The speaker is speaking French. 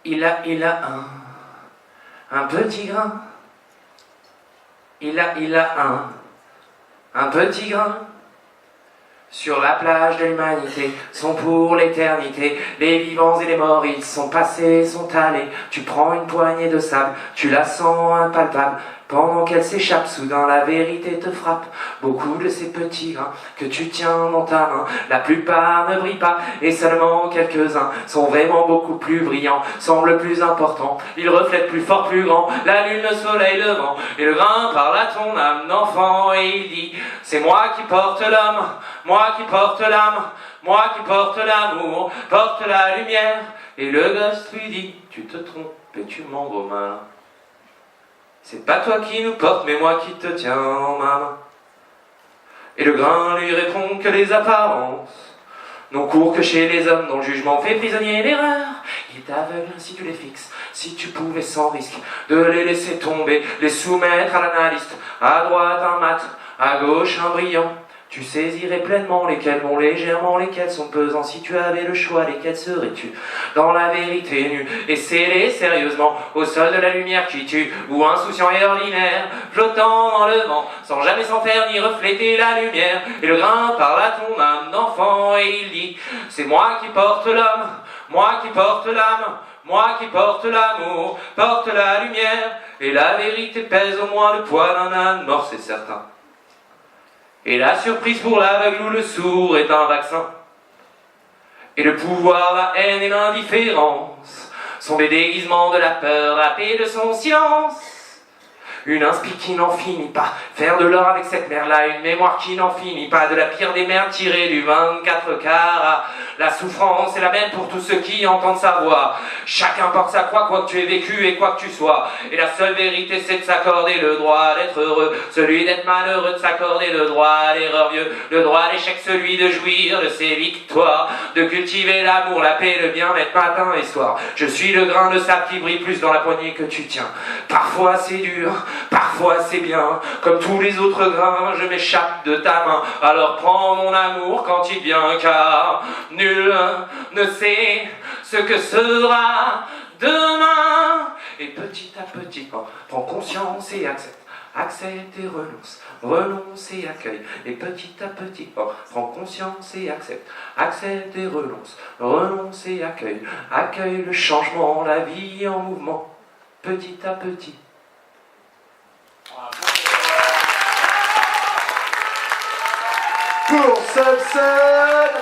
Il a un petit grain. Il a un petit grain. Sur la plage de l'humanité, sont pour l'éternité. Les vivants et les morts, ils sont passés, sont allés. Tu prends une poignée de sable, tu la sens impalpable. Pendant qu'elle s'échappe, soudain la vérité te frappe. Beaucoup de ces petits grains que tu tiens dans ta main, la plupart ne brillent pas, et seulement quelques-uns sont vraiment beaucoup plus brillants, semblent plus importants. Ils reflètent plus fort, plus grand, la lune, le soleil, le vent. Et le grain parle à ton âme d'enfant et il dit: c'est moi qui porte l'homme, moi qui porte l'âme, moi qui porte l'amour, porte la lumière. Et le gosse lui dit: tu te trompes et tu mens, gros malin. C'est pas toi qui nous porte, mais moi qui te tiens en ma main. Et le grain lui répond que les apparences n'ont cours que chez les hommes dont le jugement fait prisonnier l'erreur. Il t'aveugle si tu les fixes, si tu pouvais sans risque de les laisser tomber, les soumettre à l'analyste, à droite un mat, à gauche un brillant. Tu saisirais pleinement lesquels vont légèrement, lesquels sont pesants. Si tu avais le choix, lesquels serais-tu dans la vérité nue et scellé sérieusement au sol de la lumière qui tue, ou insouciant et ordinaire, flottant dans le vent, sans jamais s'en faire ni refléter la lumière. Et le grain parle à ton âme d'enfant et il dit: c'est moi qui porte l'homme, moi qui porte l'âme, moi qui porte l'amour, porte la lumière. Et la vérité pèse au moins le poids d'un âne mort, c'est certain. Et la surprise pour l'aveugle ou le sourd est un vaccin. Et le pouvoir, la haine et l'indifférence sont des déguisements de la peur, la paix de son silence. Une inspi qui n'en finit pas, faire de l'or avec cette mer-là, une mémoire qui n'en finit pas, de la pire des mers tirée du 24 carats. La souffrance est la même pour tous ceux qui entendent sa voix. Chacun porte sa croix, quoi que tu aies vécu et quoi que tu sois. Et la seule vérité, c'est de s'accorder le droit d'être heureux, celui d'être malheureux, de s'accorder le droit à l'erreur vieux, le droit à l'échec, celui de jouir de ses victoires, de cultiver l'amour, la paix, le bien-être matin et soir. Je suis le grain de sable qui brille plus dans la poignée que tu tiens. Parfois c'est dur, parfois c'est bien, comme tous les autres grains, je m'échappe de ta main. Alors prends mon amour quand il vient, car nul ne sait ce que sera demain. Et petit à petit, prends conscience et accepte. Accepte et renonce, renonce et accueille. Et petit à petit, prends conscience et accepte. Accepte et renonce, renonce et accueille. Accueille le changement, la vie en mouvement, petit à petit. Pour Sunset